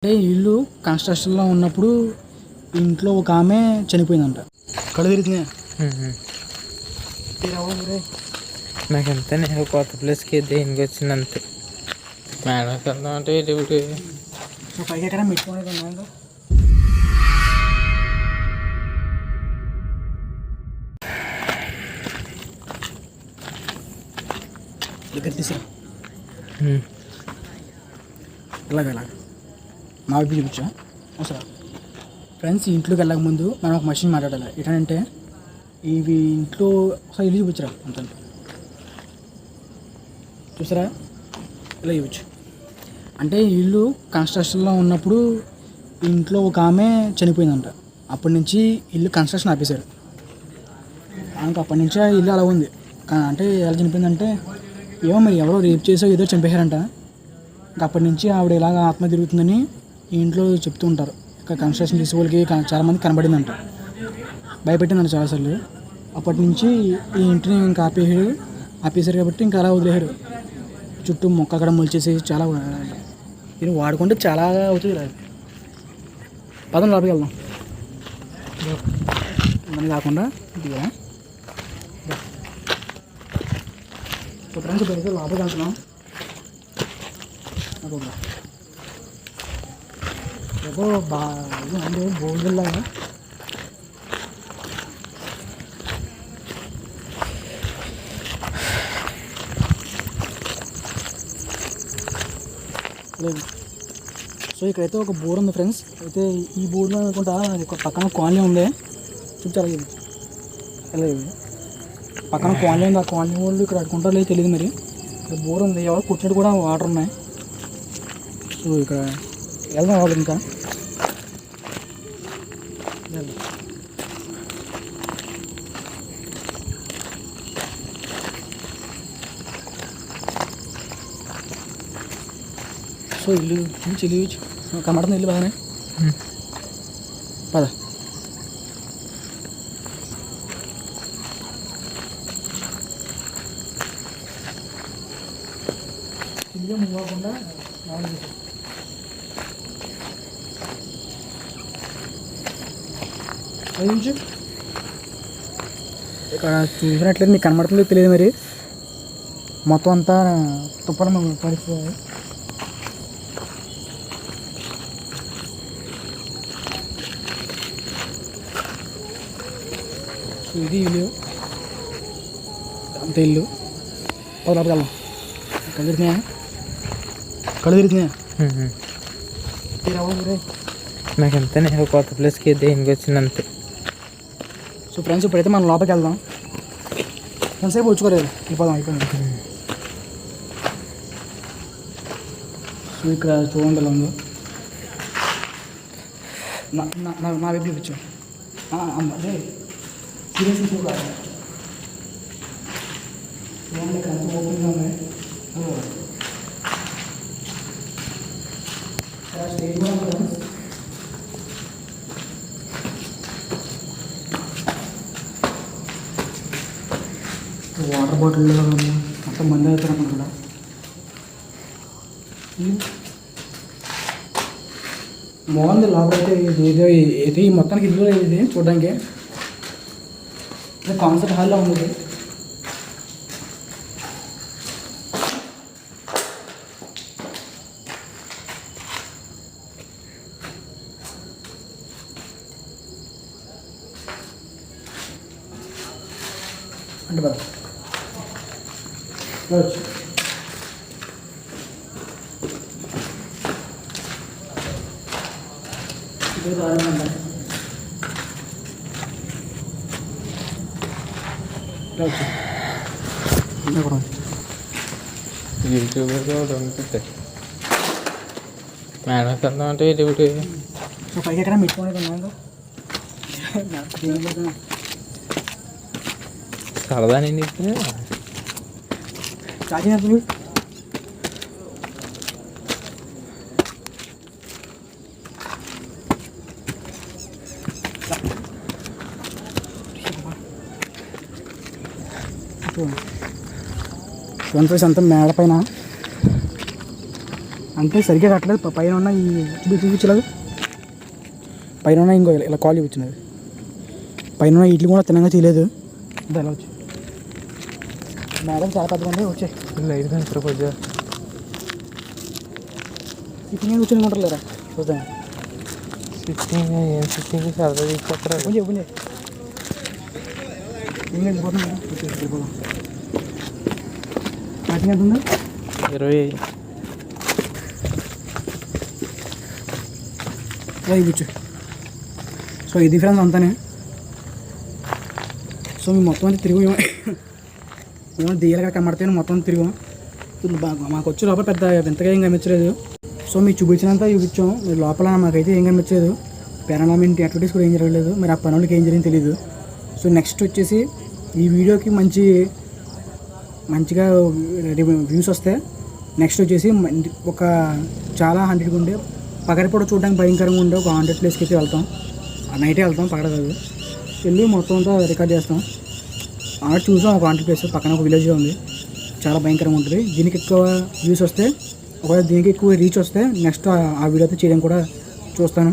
అంటే ఇల్లు కన్స్ట్రక్షన్లో ఉన్నప్పుడు ఇంట్లో ఒక ఆమె చనిపోయిందంట. కళ్ళు తిరుగుతున్నాయి. నాకు అంతే, నేను కొత్త ప్లేస్కి దేనికి వచ్చింది అంతే. మేడం వెళ్దాం అంటే ఇప్పుడు పైకి ఎక్కడ మెట్టుకునేది ఉన్నాక దగ్గర తీసా ఇలాగ మా వైపు చూపించా అసలు. ఫ్రెండ్స్, ఇంట్లోకి వెళ్ళక ముందు మనం ఒక మనిషిని మాట్లాడాలి. ఏంటంటే ఇవి ఇంట్లో ఒకసారి ఇల్లు చూపించరా అంత చూసారా, ఇలా చూపించు. అంటే ఇల్లు కన్స్ట్రక్షన్లో ఉన్నప్పుడు ఇంట్లో ఒక ఆమె చనిపోయిందంట. అప్పటి నుంచి ఇల్లు కన్స్ట్రక్షన్ ఆపేశారు. ఇంకా అప్పటి నుంచే ఇల్లు అలా ఉంది. అంటే ఎలా చనిపోయిందంటే ఏమో మరి ఎవరో రేప్ చేసో ఏదో చంపేశారంట. ఇంకా అప్పటి నుంచి ఆవిడ ఇలాగ ఆత్మ తిరుగుతుందని ఈ ఇంట్లో చెప్తూ ఉంటారు. ఇక్కడ కన్స్ట్రక్షన్ చేసే వాళ్ళకి చాలామంది కనబడిందంట, భయపెట్టిందంట చాలాసార్లు. అప్పటి నుంచి ఈ ఇంటిని ఇంకా ఆపేశారు కాబట్టి ఇంకా అలా వదిలేశారు. చుట్టూ మొక్క అక్కడ మొలిచేసి చాలా ఇది వాడుకుంటే చాలా అవుతుంది. పదం లోపలికి వెళ్దాం. మనం కాకుండా ఇదిగా ఫ్రెండ్స్ ఇప్పుడైతే లోపలికి వెళ్తున్నాం. ఏదో బాగా అంటే బోర్డులాగా లేదు. సో ఇక్కడైతే ఒక బోర్డు ఉంది ఫ్రెండ్స్. అయితే ఈ బోర్డులో అనుకుంటా పక్కన కాలనీ ఉంది. చూపించాలి లేదు, పక్కన కాలనీ ఉంది. ఆ కాలనీ వాళ్ళు ఇక్కడ అడుకుంటారు లేదు తెలియదు. మరి ఇక్కడ బోర్ ఉంది, ఎవరు కూర్చున్నట్టు కూడా వాటర్ ఉన్నాయి. సో ఇక్కడ వెళ్దాం వాళ్ళు ఇంకా సో ఇల్లు చెల్లి కనబడుతుంది. ఇల్లు బాగానే పద. ఇల్లు మూవ్ అవ్వకుండా ఇక్కడ చూసినట్లయితే మీకు కనబడుతుందో తెలియదు. మరి మొత్తం అంతా తుప్పల పరిస్థితి. ఇది ఇల్లు అంత ఇల్లు. లోపలికి వెళ్దాం. కళ్ళు తిరుగుతున్నాయా? నాకు అంతే, నేను కొత్త ప్లేస్కి దేనికి వచ్చింది అంతే. సో ఫ్రెండ్స్, ఇప్పుడైతే మనం లోపలికి వెళ్దాం. ఎంతసేపు వచ్చుకోలేదు, వెళ్ళిపోదాం. అయిపోయింది. సో ఇక్కడ చూడండి ఎలా ఉందో. నా వైపు చూపించు. అదే సీరియస్గా చూడాలి. చూడండి ఇక్కడ ఎంత ఓపెన్గా ఉన్నాయి. స్టేజ్ కూడా ఉంది. వాటర్ బాటిల్ మొత్తం మంది అవుతారు అక్కడ. బాగుంది లోపలైతే. ఏదో ఇది మొత్తానికి ఇల్లు ఇది చూడడానికి కాన్సర్ట్ హాల్లో ఉంది. అంటే బాగా యూట్యూబ్లో కూడా ఉంటుంది. మేడం వెళ్దాం అంటే ఇప్పుడు పైకి ఎక్కడ మెట్టుకునేది ఉన్నాక సరదా నేను ఇప్పుడు చార్జింగ్ వన్ ప్రైస్ అంతా మేడ పైన అంటే సరిగ్గా కట్టలేదు. పైన ఉన్న ఈ చూపించలేదు, పైన ఉన్న ఇంకో ఇలా కాల్ చూపించినది, పైన ఉన్న ఇడ్లీ కూడా తినగా చేయలేదు. అది ఎలా వచ్చి మేడం చాలా పెద్దగా ఉంది. వచ్చే లైట్ పెంచరు కొద్దిగా. ఇప్పుడు నేను కూర్చొని ఉంటారు లేరా చూద్దాం. సిట్టింగ్ ఏం సిట్టింగ్ సరదా తీసుకొస్తారా? కొంచెం కొంచెం ఏం వెళ్ళిపోతుంది మేడం, వెళ్ళిపోదాం. స్టార్టింగ్ ఎంత ఉంది? 20. కూర్చో. సో ఇది ఫ్రెండ్స్ అంతానే. సో మేము మొత్తం అంతా తిరిగి ఏమో దెయ్యాలుగా కనబడితే మొత్తం తిరిగాం. మాకు వచ్చే లోపల పెద్ద వింతగా ఏం కనిపించలేదు. సో మీకు చూపించినంత చూపించాం. మీరు లోపల మాకైతే ఏం కనిపించలేదు. పారానార్మల్ యాక్టివిటీస్ కూడా ఏం జరగలేదు. మరి ఆ పనులకి ఏం జరిగింది తెలియదు. సో నెక్స్ట్ వచ్చేసి ఈ వీడియోకి మంచిగా వ్యూస్ వస్తే నెక్స్ట్ వచ్చేసి ఒక చాలా 100 ఉండే పగటిపూట చూడడానికి భయంకరంగా ఉండే ఒక 100 ప్లేస్కి అయితే వెళ్తాం. ఆ నైటే వెళ్తాం, పగడ కాదు. వెళ్ళి మొత్తం అంతా రికార్డ్ చేస్తాం. ఆడ చూసాం ఒక 100 ప్లేస్ పక్కన ఒక విలేజ్ ఉంది, చాలా భయంకరంగా ఉంటుంది. దీనికి ఎక్కువ వ్యూస్ వస్తే, ఒకవేళ దీనికి ఎక్కువ రీచ్ వస్తే నెక్స్ట్ ఆ వీడియో అయితే చేయడం కూడా చూస్తాను.